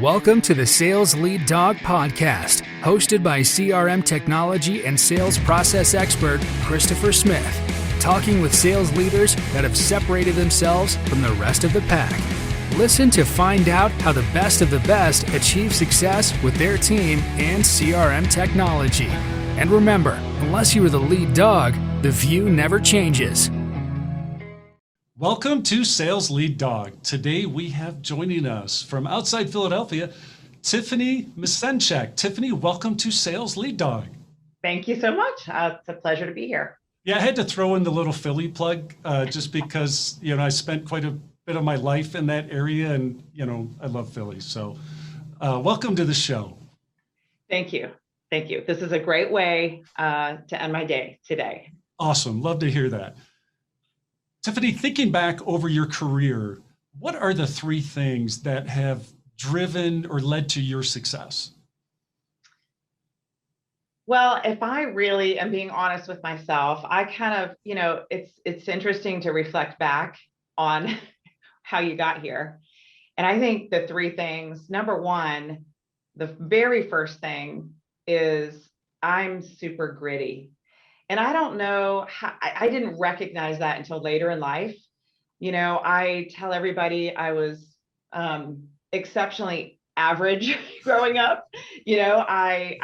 Welcome to the Sales Lead Dog Podcast, hosted by CRM technology and sales process expert Christopher Smith, talking with sales leaders that have separated themselves from the rest of the pack. Listen to find out how the best of the best achieve success with their team and CRM technology. And remember, unless you are the lead dog, the view never changes. Welcome to Sales Lead Dog. Today we have joining us from outside Philadelphia, Tiffani Misencik. Tiffani, welcome to Sales Lead Dog. Thank you so much. It's a pleasure to be here. Yeah, I had to throw in the little Philly plug just because, I spent quite a bit of my life in that area and, I love Philly. So welcome to the show. Thank you. Thank you. This is a great way to end my day today. Awesome. Love to hear that. Tiffani, thinking back over your career, what are the three things that have driven or led to your success? Well, if I really am being honest with myself, I kind of, it's interesting to reflect back on how you got here. And I think the three things, number one, the very first thing is I'm super gritty. And I don't know how, I didn't recognize that until later in life. I tell everybody I was exceptionally average growing up. I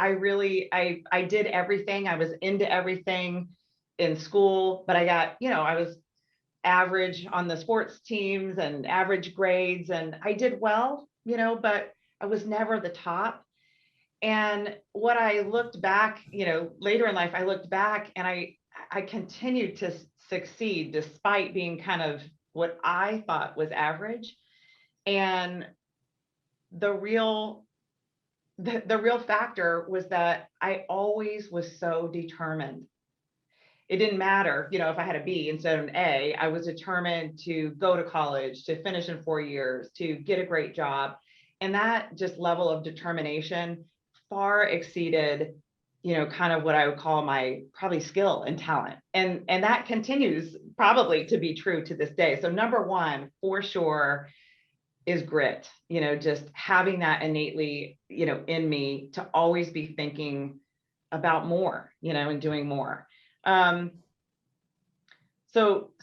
did everything. I was into everything in school, but I was average on the sports teams and average grades, and I did well, but I was never the top. And what I looked back, later in life, I looked back and I continued to succeed despite being kind of what I thought was average. And the real factor was that I always was so determined. It didn't matter, if I had a B instead of an A, I was determined to go to college, to finish in 4 years, to get a great job. And that just level of determination far exceeded, kind of what I would call my probably skill and talent. And that continues probably to be true to this day. So number one, for sure, is grit, just having that innately, in me to always be thinking about more, and doing more. So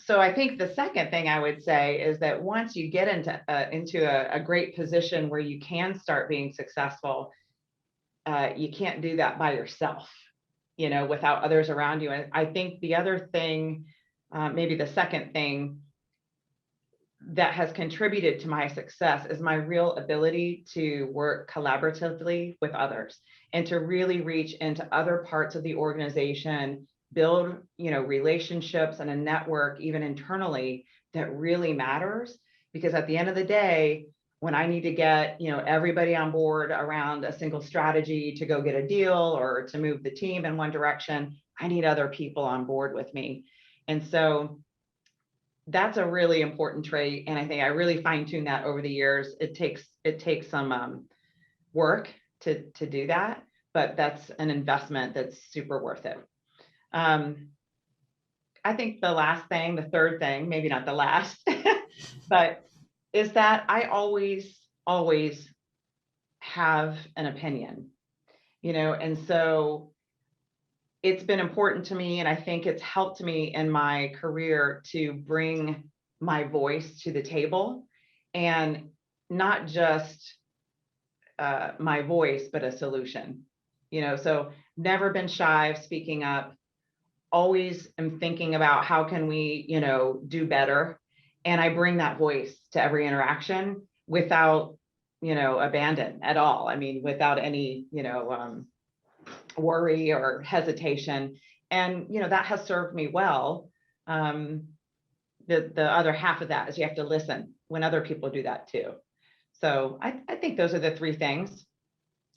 I think the second thing I would say is that once you get into a great position where you can start being successful, you can't do that by yourself, without others around you. And I think the other thing, maybe the second thing that has contributed to my success is my real ability to work collaboratively with others and to really reach into other parts of the organization, build, relationships and a network, even internally, that really matters. Because at the end of the day, when I need to get, everybody on board around a single strategy to go get a deal or to move the team in one direction, I need other people on board with me. And so that's a really important trait. And I think I really fine-tuned that over the years. It takes some work to do that, but that's an investment that's super worth it. I think the third thing, maybe not the last, but is that I always have an opinion, and so it's been important to me. And I think it's helped me in my career to bring my voice to the table, and not just my voice, but a solution, so never been shy of speaking up, always am thinking about how can we, do better. And I bring that voice to every interaction without, abandon at all. I mean, without any, worry or hesitation. And, that has served me well. The other half of that is you have to listen when other people do that too. So I think those are the three things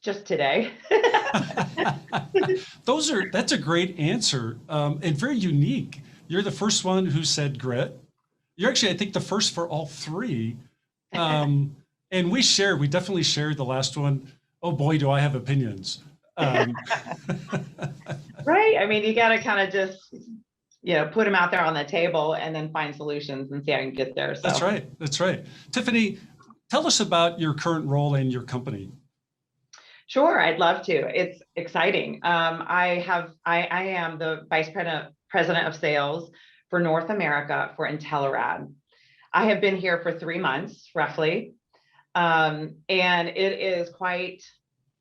just today. That's a great answer and very unique. You're the first one who said grit. You're actually, I think, the first for all three. And we definitely shared the last one. Oh boy, do I have opinions. Right. I mean, you got to kind of just, put them out there on the table and then find solutions and see how you can get there. So. That's right. Tiffani, Tell us about your current role in your company. Sure, I'd love to. It's exciting. I am the vice president of sales for North America for Intelerad. I have been here for 3 months, roughly, and it is quite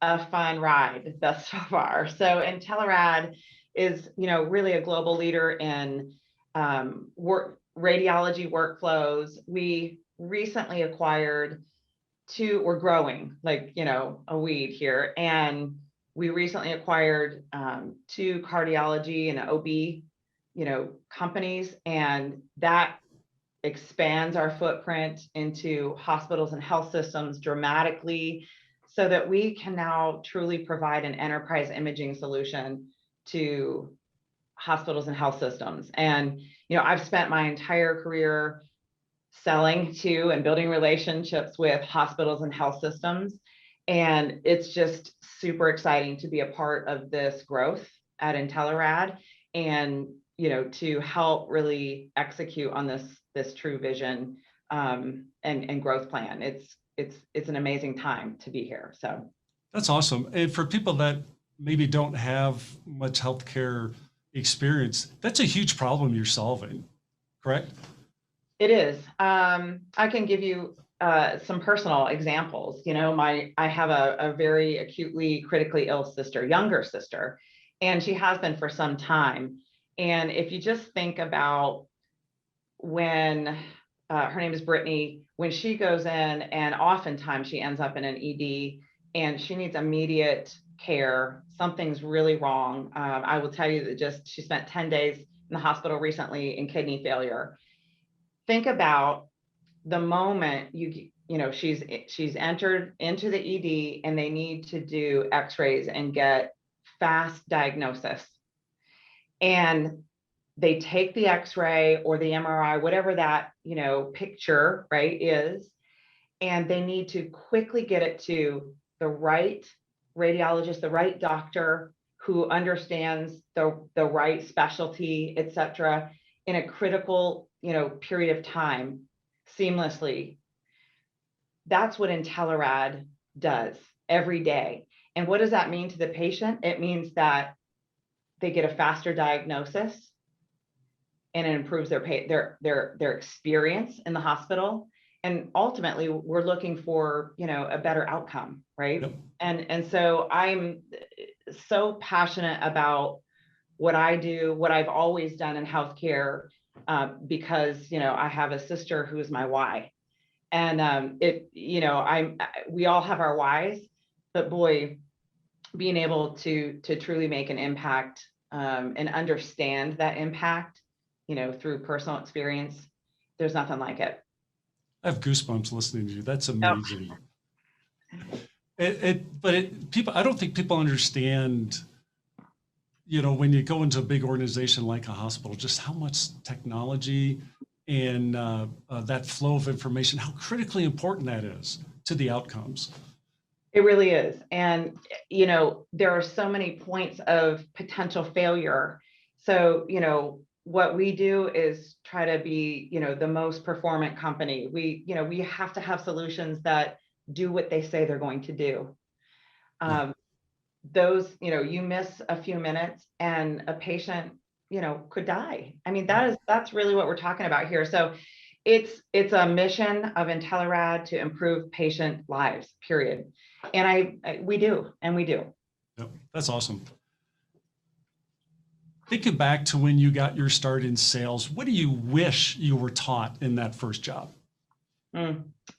a fun ride thus far. So Intelerad is, really a global leader in radiology workflows. We recently acquired we're growing like, a weed here. And we recently acquired 2 cardiology and OB, companies, and that expands our footprint into hospitals and health systems dramatically so that we can now truly provide an enterprise imaging solution to hospitals and health systems. And, I've spent my entire career selling to and building relationships with hospitals and health systems. And it's just super exciting to be a part of this growth at Intelerad and, to help really execute on this true vision and growth plan. It's an amazing time to be here. So That's awesome. And for people that maybe don't have much healthcare experience, that's a huge problem you're solving, correct? it is. I can give you some personal examples. I have a very acutely critically ill sister, younger sister, and she has been for some time. And if you just think about when her name is Brittany, when she goes in, and oftentimes she ends up in an ED and she needs immediate care, something's really wrong. I will tell you that she spent 10 days in the hospital recently in kidney failure. Think about the moment she's entered into the ED and they need to do x-rays and get fast diagnosis. And they take the x-ray or the MRI, whatever that, picture, right, is, and they need to quickly get it to the right radiologist, the right doctor who understands the right specialty, et cetera, in a critical, period of time seamlessly. That's what Intelerad does every day. And what does that mean to the patient? It means that they get a faster diagnosis and it improves their experience in the hospital. And ultimately we're looking for, a better outcome, right? Yep. And so I'm so passionate about what I do, what I've always done in healthcare, because, I have a sister who is my why. And we all have our whys, but boy, being able to truly make an impact and understand that impact, through personal experience, there's nothing like it. I have goosebumps listening to you. That's amazing. Oh. People, I don't think people understand, when you go into a big organization like a hospital, just how much technology and that flow of information, how critically important that is to the outcomes. It really is. And, there are so many points of potential failure. So, what we do is try to be, the most performant company. We have to have solutions that do what they say they're going to do. Those, you miss a few minutes and a patient, could die. I mean, that's really what we're talking about here. So it's a mission of Intelerad to improve patient lives, period. And we do. Yep, that's awesome. Thinking back to when you got your start in sales, what do you wish you were taught in that first job?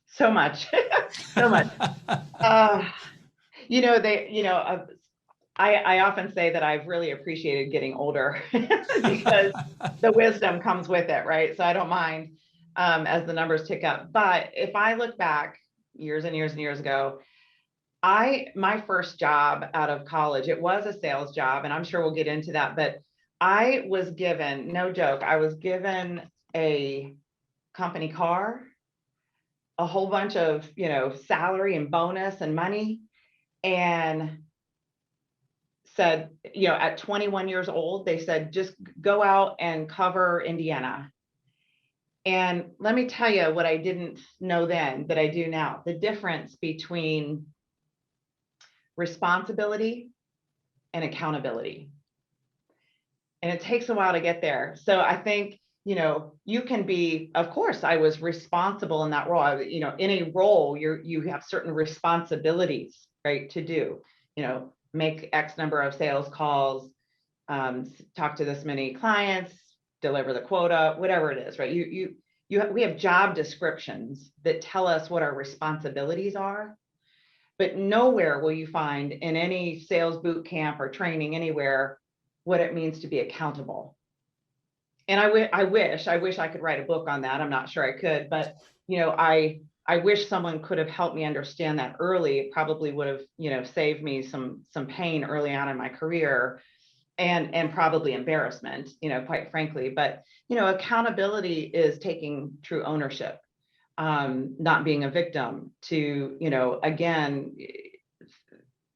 So much, so much. I often say that I've really appreciated getting older because the wisdom comes with it, right? So I don't mind as the numbers tick up. But if I look back years and years and years ago, my first job out of college, it was a sales job, and I'm sure we'll get into that, but I was given, no joke, I was given a company car, a whole bunch of, salary and bonus and money, and said, at 21 years old, they said, just go out and cover Indiana. And let me tell you what I didn't know then that I do now, the difference between responsibility and accountability. And it takes a while to get there. So I think, you can be, of course, I was responsible in that role. In a role, you have certain responsibilities, right, to do, make X number of sales calls, talk to this many clients, deliver the quota, whatever it is, right? We have job descriptions that tell us what our responsibilities are, but nowhere will you find in any sales boot camp or training anywhere what it means to be accountable. And I wish I could write a book on that. I'm not sure I could, but I wish someone could have helped me understand that early. It probably would have, saved me some pain early on in my career, and probably embarrassment, quite frankly. But accountability is taking true ownership, not being a victim, to again,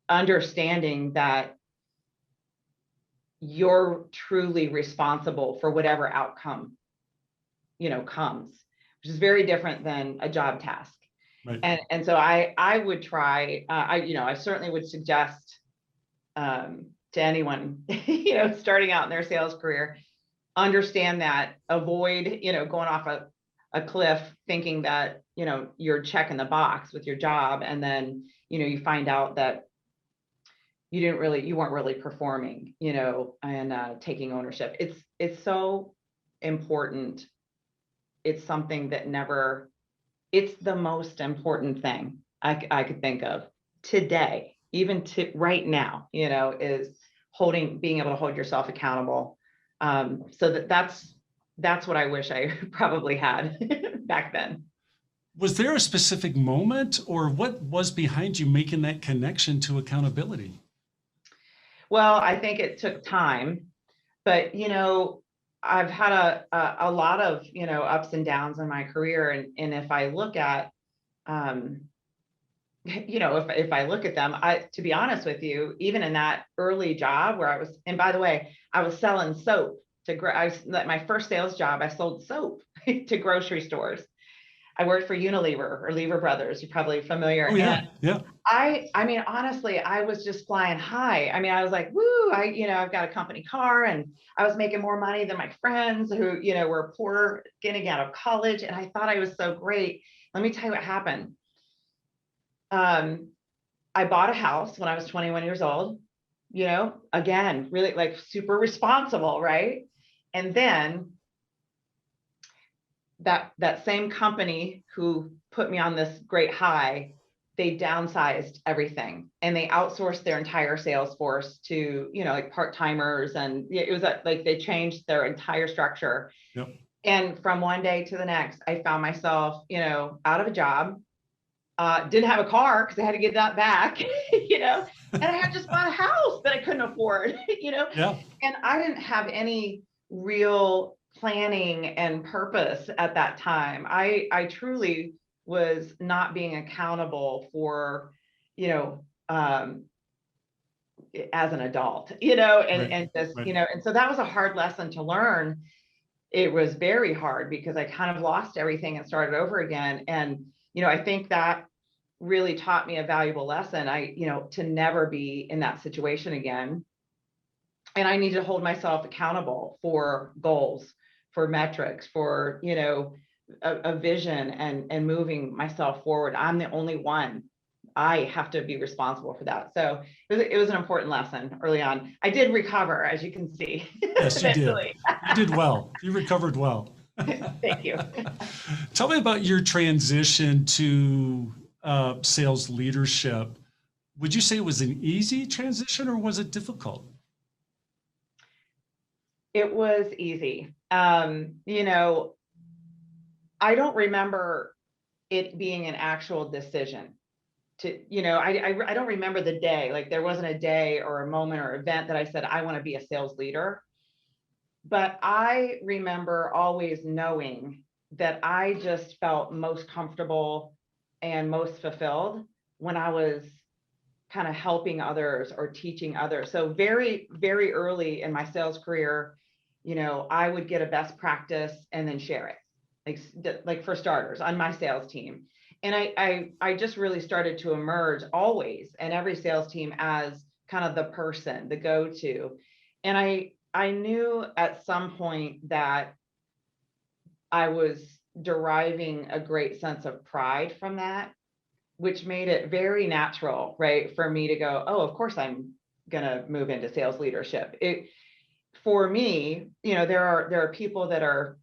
understanding that you're truly responsible for whatever outcome comes, which is very different than a job task. Right. And so I would try, I certainly would suggest to anyone starting out in their sales career, understand that, avoid going off a cliff thinking that you're checking the box with your job, and then you find out that you weren't really performing, and taking ownership. It's so important. It's something that it's the most important thing I could think of today, even to right now, is being able to hold yourself accountable. So that's what I wish I probably had back then. Was there a specific moment, or what was behind you making that connection to accountability? Well, I think it took time, but I've had a lot of ups and downs in my career, and if I look at if I look at them, to be honest with you, even in that early job where and by the way, I was selling soap my first sales job, I sold soap to grocery stores. I worked for Unilever, or Lever Brothers. You're probably familiar. Oh yeah, yeah. I mean, honestly, I was just flying high. I mean, I was like, woo, I've got a company car, and I was making more money than my friends who, were poor, getting out of college. And I thought I was so great. Let me tell you what happened. I bought a house when I was 21 years old, again, really like super responsible, right? And then that same company who put me on this great high, they downsized everything, and they outsourced their entire sales force to, like part-timers. And it was like they changed their entire structure. Yep. And from one day to the next, I found myself, out of a job, didn't have a car because I had to get that back, and I had just bought a house that I couldn't afford, Yeah. and I didn't have any real planning and purpose at that time. I truly was not being accountable for, as an adult, and just, Right. and so that was a hard lesson to learn. It was very hard because I kind of lost everything and started over again. And, I think that really taught me a valuable lesson. To never be in that situation again. And I need to hold myself accountable for goals, for metrics, for, a vision, and moving myself forward. I'm the only one. I have to be responsible for that. So it was an important lesson early on. I did recover, as you can see. Yes, you did. You did well. You recovered well. Thank you. Tell me about your transition to sales leadership. Would you say it was an easy transition, or was it difficult? It was easy. I don't remember it being an actual decision to, I don't remember the day. Like, there wasn't a day or a moment or event that I said, I want to be a sales leader. But I remember always knowing that I just felt most comfortable and most fulfilled when I was kind of helping others or teaching others. So very, very early in my sales career, I would get a best practice and then share it. like for starters on my sales team. And I just really started to emerge always in every sales team as kind of the person, the go-to. And I knew at some point that I was deriving a great sense of pride from that, which made it very natural, right, for me to go, oh, of course I'm gonna move into sales leadership. For me, there are people that are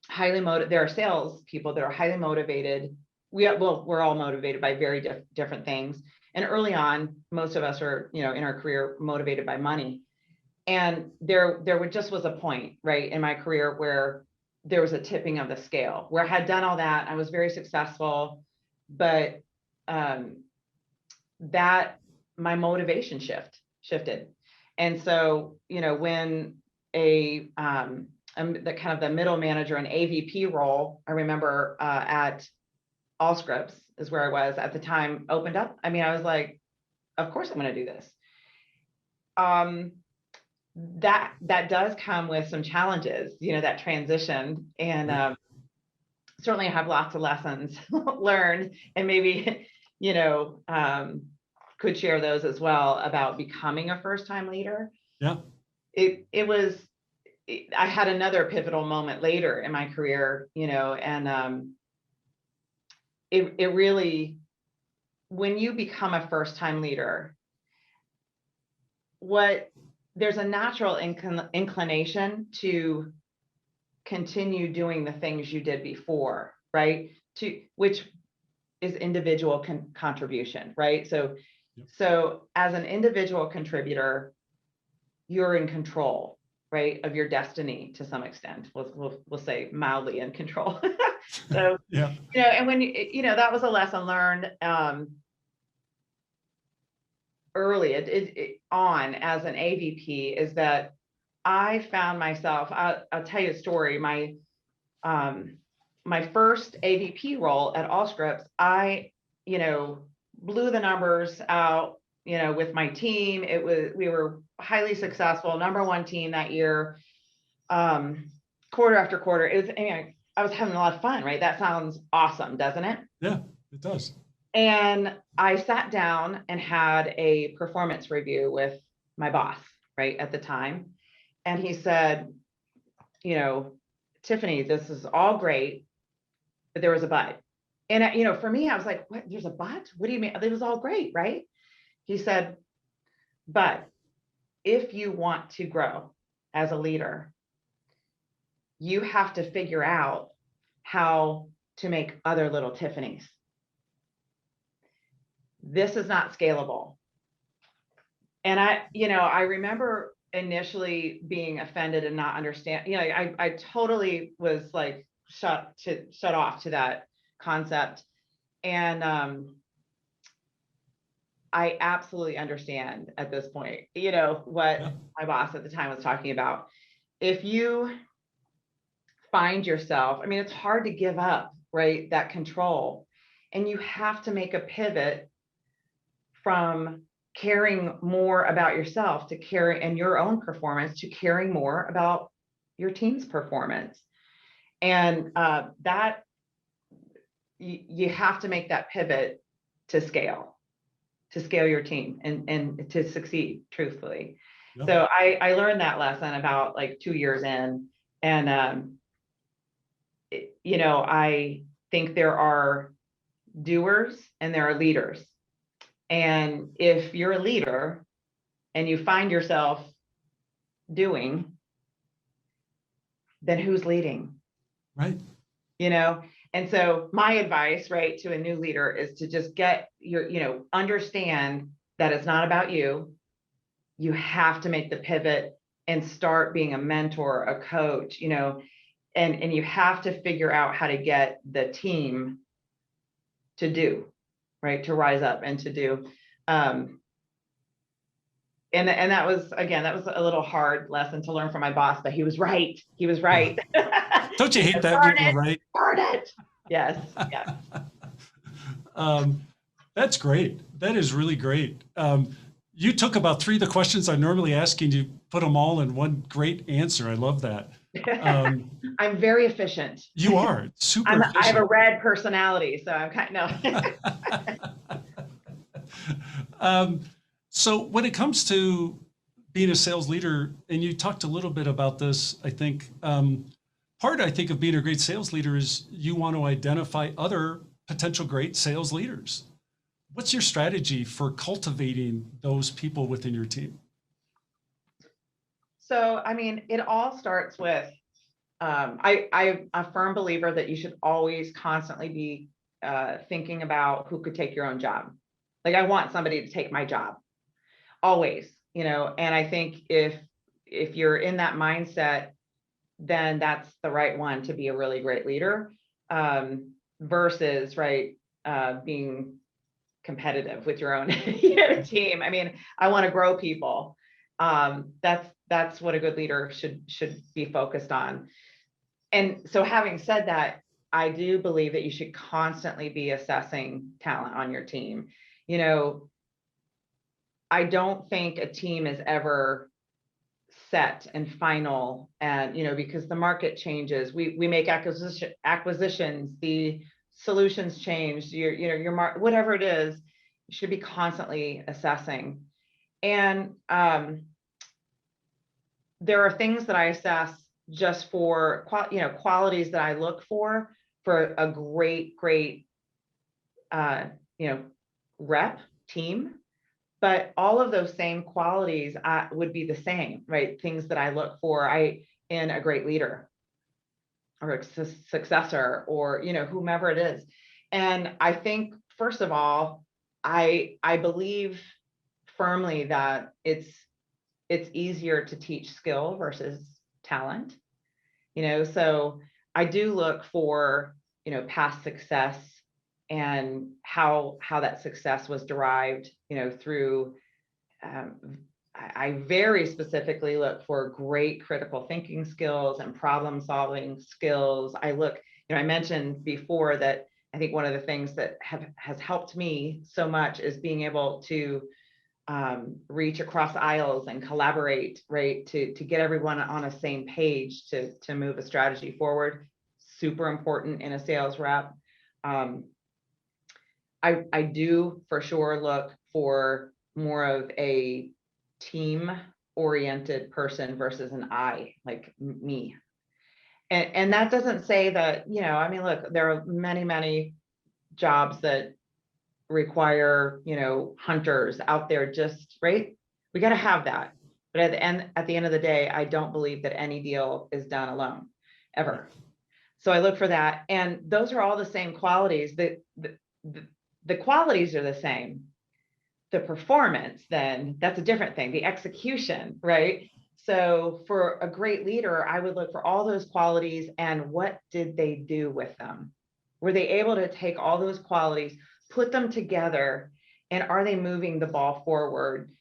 highly motivated. There are sales people that are highly motivated. We're all motivated by very different things. And early on, most of us are, in our career motivated by money. And there just was a point, right, in my career where there was a tipping of the scale, where I had done all that. I was very successful, but that my motivation shifted. And so, when the kind of the middle manager and AVP role, I remember at Allscripts is where I was at the time, opened up. I mean, I was like, of course I'm going to do this. That does come with some challenges, that transition. And certainly I have lots of lessons learned, and maybe, could share those as well about becoming a first-time leader. Yeah. I had another pivotal moment later in my career, and it really, when you become a first-time leader, there's a natural inclination to continue doing the things you did before, right? Which is individual contribution, right? So as an individual contributor, you're in control, right, of your destiny to some extent. We'll say mildly in control. So, yeah. And when that was a lesson learned early on as an AVP, is that I found myself, I'll tell you a story. My first AVP role at Allscripts, I, blew the numbers out, with my team. We were highly successful, #1 team that year, quarter after quarter. I was having a lot of fun, right? That sounds awesome, doesn't it? Yeah, it does. And I sat down and had a performance review with my boss, right, at the time. And he said, Tiffani, this is all great, but there was a but. And, for me, I was like, what, there's a but? What do you mean? It was all great, right? He said, but if you want to grow as a leader, you have to figure out how to make other little Tiffanis. This is not scalable. And I remember initially being offended and not understand. I totally was like shut off to that concept. And I absolutely understand at this point, what my boss at the time was talking about. If you find yourself, it's hard to give up, right, that control, and you have to make a pivot from caring more about yourself and your own performance to caring more about your team's performance. And that you have to make that pivot to scale your team and to succeed, truthfully. Yep. So I learned that lesson about like 2 years in, and I think there are doers and there are leaders. And if you're a leader and you find yourself doing, then who's leading? Right. And so my advice, right, to a new leader is to just get understand that it's not about you. You have to make the pivot and start being a mentor, a coach, and you have to figure out how to get the team to do, right, to rise up and to do. And that was a little hard lesson to learn from my boss, but he was right. Don't you hate that when you're right? Darn it. Yes. Yeah. That's great. That is really great. You took about 3 of the questions I normally ask, and you put them all in one great answer. I love that. I'm very efficient. You are super I have a efficient. red personality, so I'm kind of. So when it comes to being a sales leader, and you talked a little bit about this, I think part, I think, of being a great sales leader is you want to identify other potential great sales leaders. What's your strategy for cultivating those people within your team? So, I mean, it all starts with, I'm a firm believer that you should always constantly be thinking about who could take your own job. Like, I want somebody to take my job, always, and I think if you're in that mindset, then that's the right one to be a really great leader, versus being competitive with your own team. I mean, I want to grow people. That's what a good leader should be focused on. And so, having said that, I do believe that you should constantly be assessing talent on your team. I don't think a team is ever set and final, and because the market changes, we make acquisitions, the solutions change, your whatever it is, you should be constantly assessing. And there are things that I assess just for qualities that I look for a great rep team. But all of those same qualities would be the same, right? Things that I look for in a great leader or a successor, or whomever it is. And I think, first of all, I believe firmly that it's easier to teach skill versus talent. So I do look for past success and how that success was derived, through. I very specifically look for great critical thinking skills and problem solving skills. I mentioned before that I think one of the things that has helped me so much is being able to reach across aisles and collaborate, right? To get everyone on a same page to move a strategy forward. Super important in a sales rep. I do for sure look for more of a team oriented person versus an I, like me. And that doesn't say that, I mean, look, there are many jobs that require, hunters out there, just right. We got to have that. But at the end of the day, I don't believe that any deal is done alone, ever. So I look for that. And those are all the same qualities. The qualities are the same. The performance, then, that's a different thing. The execution, right? So for a great leader, I would look for all those qualities and what did they do with them? Were they able to take all those qualities, put them together, and are they moving the ball forward,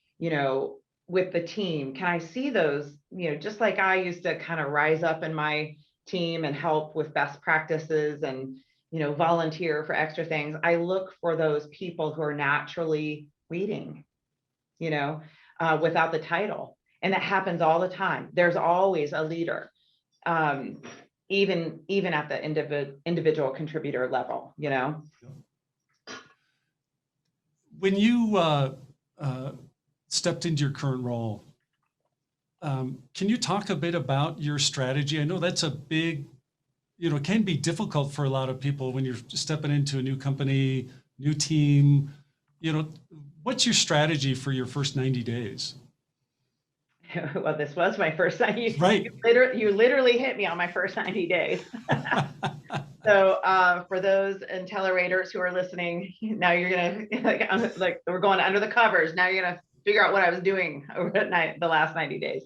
with the team? Can I see those, just like I used to kind of rise up in my team and help with best practices and, volunteer for extra things. I look for those people who are naturally leading, without the title. And that happens all the time. There's always a leader, even at the individual contributor level, When you stepped into your current role, can you talk a bit about your strategy? I know that's a big, it can be difficult for a lot of people when you're stepping into a new company, new team. What's your strategy for your first 90 days? Well, this was my first 90. Right. You literally hit me on my first 90 days. So for those Intelerators who are listening, now you're gonna like we're going under the covers. Now you're gonna figure out what I was doing over at the last 90 days.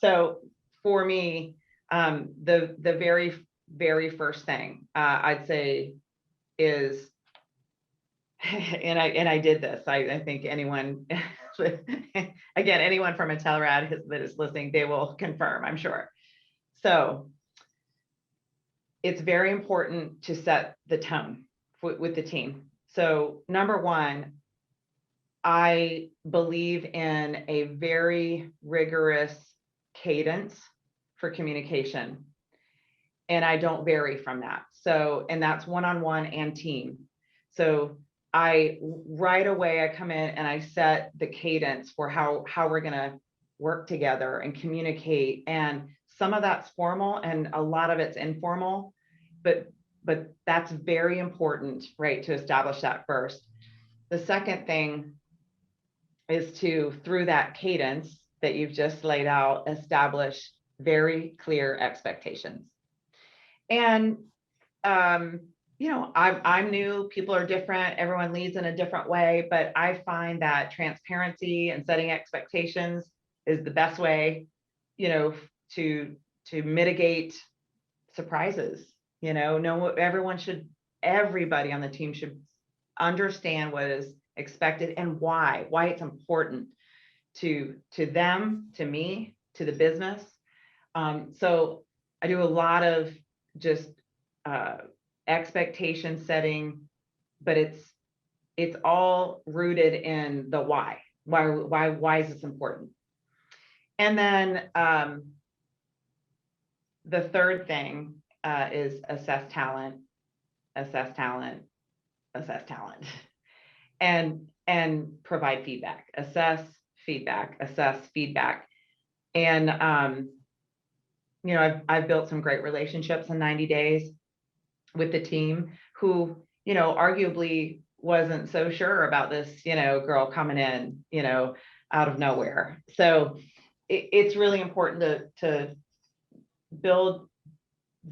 So for me, the very first thing I'd say is, and I did this. I think anyone, again, anyone from Intelerad that is listening, they will confirm, I'm sure. So it's very important to set the tone with the team. So number one, I believe in a very rigorous cadence for communication and I don't vary from that. So, and that's one-on-one and team. So I right away, I come in and I set the cadence for how we're going to work together and communicate. And some of that's formal and a lot of it's informal, but that's very important, right? To establish that first. The second thing is to, through that cadence that you've just laid out, establish very clear expectations. And, I'm new, people are different, everyone leads in a different way, but I find that transparency and setting expectations is the best way, to mitigate surprises. Everybody on the team should understand what is expected and why it's important to them, to me, to the business. So I do a lot of just expectation setting, but it's all rooted in the why. Why is this important? And then the third thing is assess talent, and provide feedback. Assess feedback. And I've built some great relationships in 90 days with the team who, arguably wasn't so sure about this, girl coming in, out of nowhere. So it's really important to build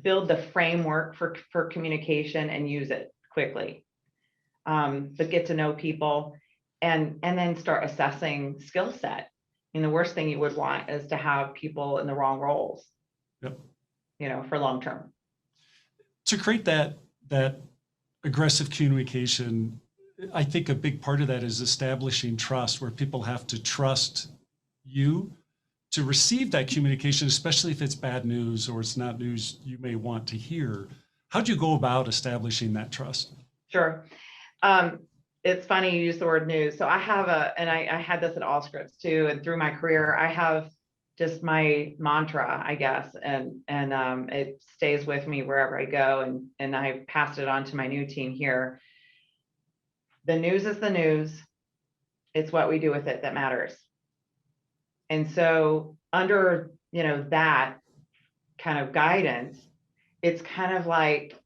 the framework for communication and use it quickly. But get to know people and then start assessing skill set. And the worst thing you would want is to have people in the wrong roles. Yep. For long term. To create that aggressive communication, I think a big part of that is establishing trust, where people have to trust you to receive that communication, especially if it's bad news or it's not news you may want to hear. How do you go about establishing that trust? Sure. It's funny you use the word news. So I have I had this at Allscripts too, and through my career, I have just my mantra, I guess, and it stays with me wherever I go, and I passed it on to my new team here. The news is the news. It's what we do with it that matters. And so under, that kind of guidance, it's kind of like,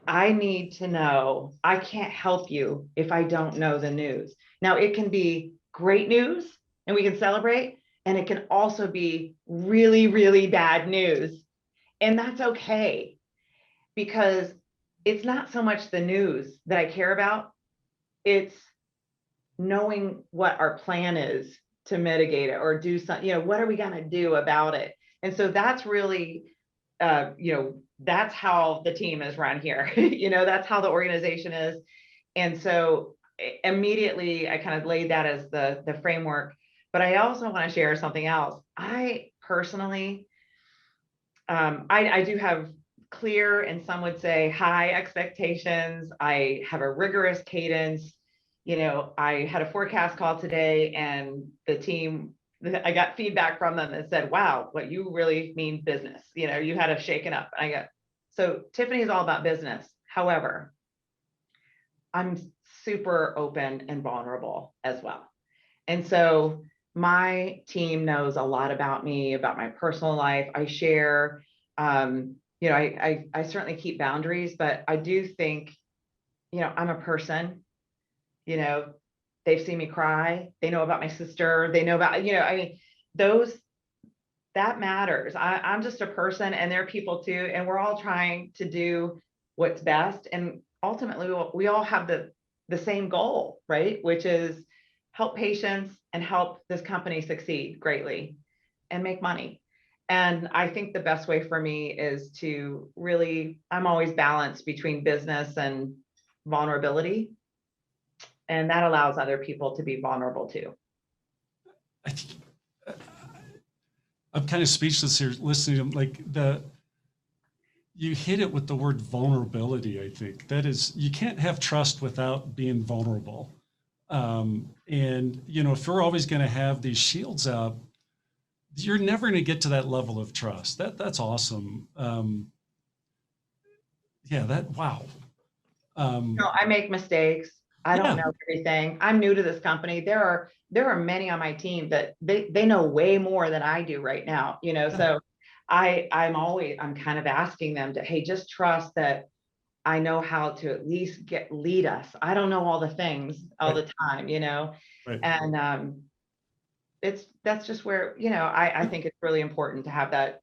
I need to know, I can't help you if I don't know the news. Now, it can be great news and we can celebrate, and it can also be really, really bad news. And that's okay, because it's not so much the news that I care about. It's knowing what our plan is to mitigate it or do something, what are we going to do about it? And so that's really, that's how the team is run here. That's how the organization is. And so immediately I kind of laid that as the framework. But I also want to share something else. I personally, I do have clear, and some would say high expectations. I have a rigorous cadence. I had a forecast call today, and the team, I got feedback from them that said, wow, what you really mean business. You had a shaken up. So Tiffani is all about business. However, I'm super open and vulnerable as well. And so my team knows a lot about me, about my personal life. I share, I certainly keep boundaries, but I do think, I'm a person. They've seen me cry. They know about my sister. They know about, that matters. I'm just a person, and they're people too. And we're all trying to do what's best. And ultimately we all have the same goal, right? Which is help patients and help this company succeed greatly and make money. And I think the best way for me is to really, I'm always balanced between business and vulnerability. And that allows other people to be vulnerable too. I think I'm kind of speechless here listening to them. You hit it with the word vulnerability. I think that is, you can't have trust without being vulnerable. And, if we're always going to have these shields up, you're never going to get to that level of trust. That's awesome. Yeah, that, wow. I make mistakes. I don't Yeah. know everything. I'm new to this company. There are many on my team that they know way more than I do right now, Yeah. so I'm kind of asking them to, hey, just trust that I know how to at least lead us. I don't know all the things all Right. the time, Right. and that's just where, I think it's really important to have that,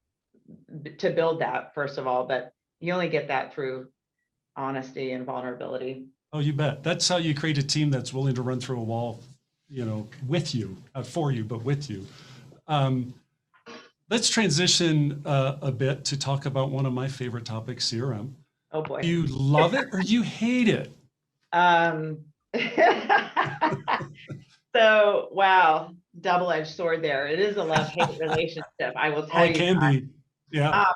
to build that first of all, but you only get that through honesty and vulnerability. Oh, you bet. That's how you create a team that's willing to run through a wall, with you, not for you, but with you. Let's transition a bit to talk about one of my favorite topics, CRM. Oh boy. Do you love it or you hate it? Um, so wow, double-edged sword there. It is a love-hate relationship. I will Oh, tell it you can that. be. Yeah.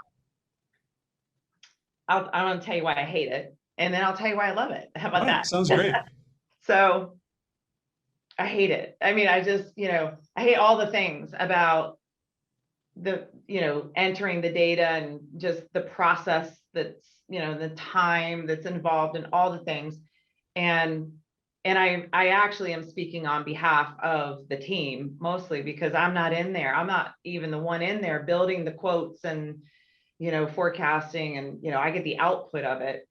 Um, I'm going to tell you why I hate it, and then I'll tell you why I love it. How All about right. that? Sounds great. So I hate it. I mean, I just, I hate all the things about the, entering the data and just the process that's, the time that's involved in all the things. And I actually am speaking on behalf of the team mostly because I'm not in there. I'm not even the one in there building the quotes and, forecasting, and, I get the output of it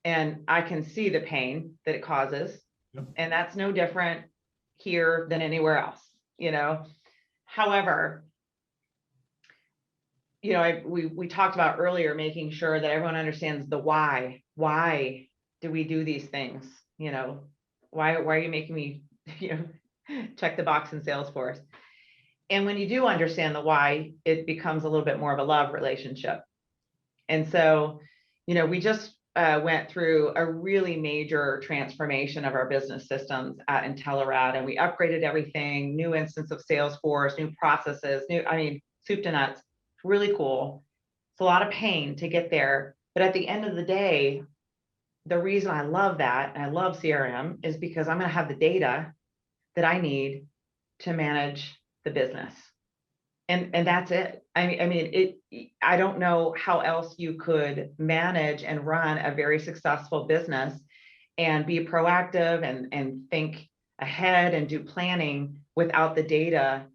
and I can see the pain that it causes. Yep. And that's no different here than anywhere else. However, we talked about earlier, making sure that everyone understands the why. Why do we do these things? Why are you making me, check the box in Salesforce? And when you do understand the why, it becomes a little bit more of a love relationship. And so, we just went through a really major transformation of our business systems at Intelerad, and we upgraded everything, new instance of Salesforce, new processes, soup to nuts, really cool. It's a lot of pain to get there. But at the end of the day, the reason I love that and I love CRM is because I'm going to have the data that I need to manage the business. And that's it. I don't know how else you could manage and run a very successful business and be proactive and think ahead and do planning without the data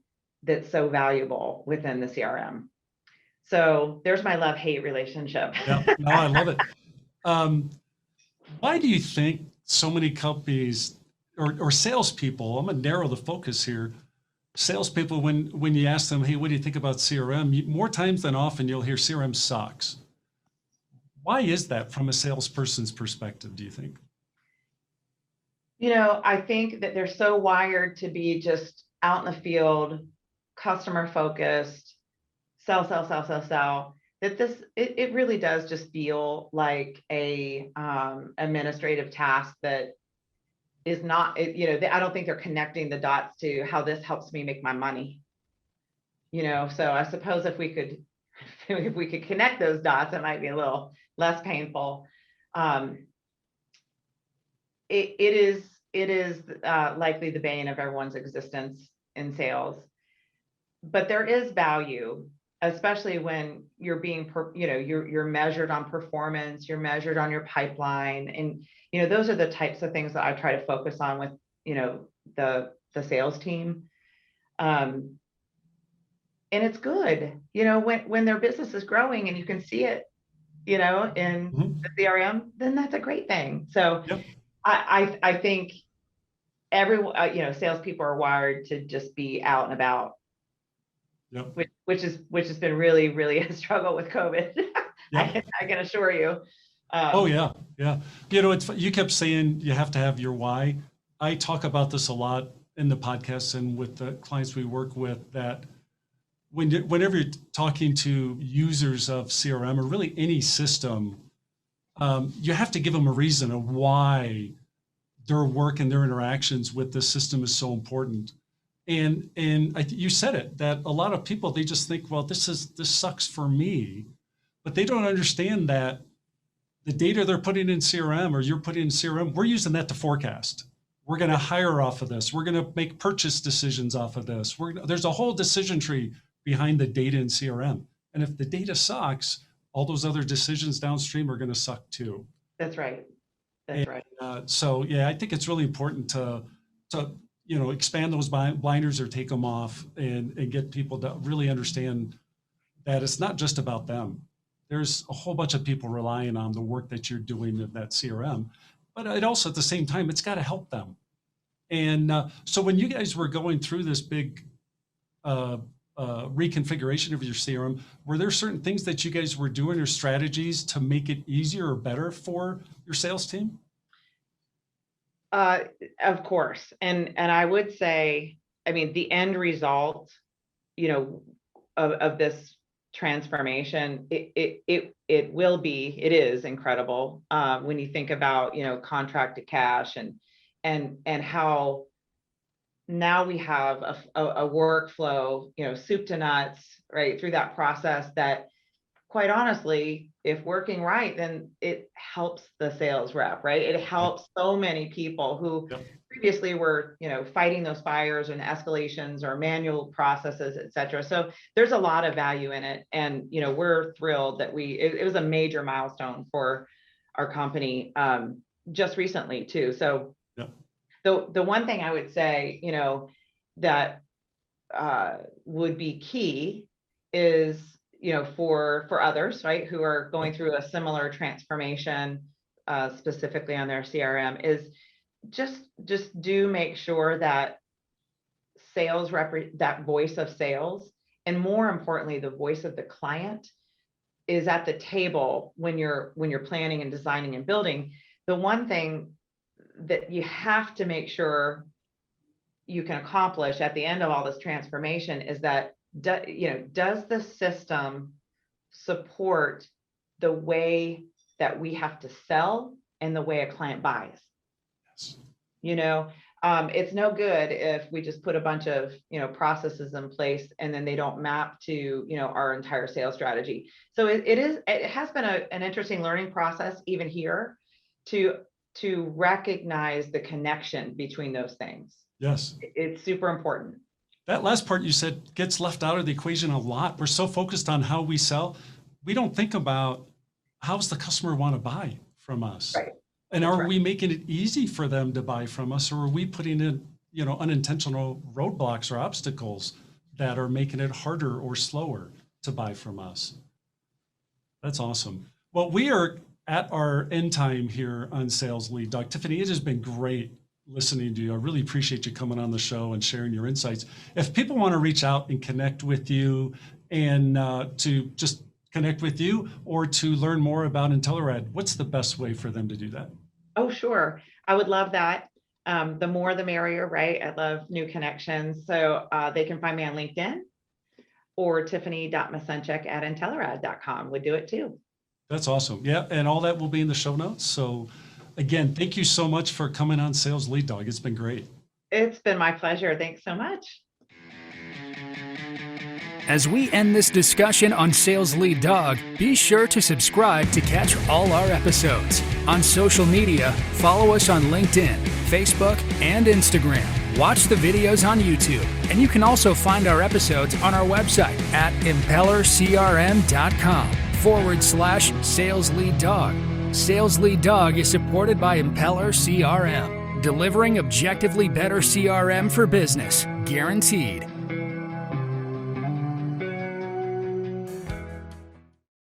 that's so valuable within the CRM. So there's my love-hate relationship. Yeah. No, I love it. Why do you think so many companies or salespeople, I'm going to narrow the focus here, salespeople, when you ask them, hey, what do you think about CRM? More times than often, you'll hear CRM sucks. Why is that from a salesperson's perspective, do you think? I think that they're so wired to be just out in the field, customer focused, sell, that it really does just feel like a administrative task that is not, I don't think they're connecting the dots to how this helps me make my money. So I suppose if we could connect those dots, it might be a little less painful. It is likely the bane of everyone's existence in sales, but there is value, especially when you're being, you're measured on performance, you're measured on your pipeline, and those are the types of things that I try to focus on with the sales team. And it's good, when their business is growing and you can see it, in the CRM, then that's a great thing. So Yep. I think everyone, salespeople are wired to just be out and about. Yep. Which has been really, really a struggle with COVID. Yep. I can assure you. Oh yeah, yeah. You kept saying you have to have your why. I talk about this a lot in the podcast and with the clients we work with, that whenever you're talking to users of CRM or really any system, you have to give them a reason of why their work and their interactions with this system is so important. And you said it, that a lot of people, they just think, well, this sucks for me, but they don't understand that the data they're putting in CRM or you're putting in CRM, we're using that to forecast. We're going to hire off of this. We're going to make purchase decisions off of this. There's a whole decision tree behind the data in CRM. And if the data sucks, all those other decisions downstream are going to suck too. That's right. That's right. So yeah, I think it's really important to expand those blinders or take them off and get people to really understand that it's not just about them. There's a whole bunch of people relying on the work that you're doing in that CRM, but it also at the same time, it's got to help them. And so when you guys were going through this big reconfiguration of your CRM, were there certain things that you guys were doing or strategies to make it easier or better for your sales team? Of course. And I would say, I mean, the end result, of this transformation, it is incredible. When you think about, contract to cash and how now we have a workflow, soup to nuts, right, through that process that, quite honestly, if working right, then it helps the sales rep, right? It helps so many people who previously were, fighting those fires and escalations or manual processes, et cetera. So there's a lot of value in it. And, we're thrilled that it was a major milestone for our company just recently too. So the one thing I would say, that would be key is, for others, right, who are going through a similar transformation, specifically on their CRM, is just do make sure that that voice of sales, and more importantly, the voice of the client, is at the table when you're planning and designing and building. The one thing that you have to make sure you can accomplish at the end of all this transformation is that, does the system support the way that we have to sell and the way a client buys? Yes. It's no good if we just put a bunch of, processes in place and then they don't map to, our entire sales strategy. So it has been an interesting learning process even here to recognize the connection between those things. Yes. It's super important. That last part you said gets left out of the equation a lot. We're so focused on how we sell. We don't think about how's the customer want to buy from us. Right. And are we making it easy for them to buy from us, or are we putting in, unintentional roadblocks or obstacles that are making it harder or slower to buy from us? That's awesome. Well, we are at our end time here on Sales Lead Dog. Tiffani, it has been great listening to you. I really appreciate you coming on the show and sharing your insights. If people want to reach out and connect with you and to just connect with you or to learn more about Intelerad, what's the best way for them to do that? Oh, sure. I would love that. The more, the merrier, right? I love new connections. So they can find me on LinkedIn, or Tiffani.Misencik@Intelerad.com would do it too. That's awesome. Yeah. And all that will be in the show notes. So again, thank you so much for coming on Sales Lead Dog. It's been great. It's been my pleasure. Thanks so much. As we end this discussion on Sales Lead Dog, be sure to subscribe to catch all our episodes. On social media, follow us on LinkedIn, Facebook, and Instagram. Watch the videos on YouTube, and you can also find our episodes on our website at impellercrm.com/Sales Lead Dog. Sales Lead Dog is supported by Impeller CRM, delivering objectively better CRM for business, guaranteed.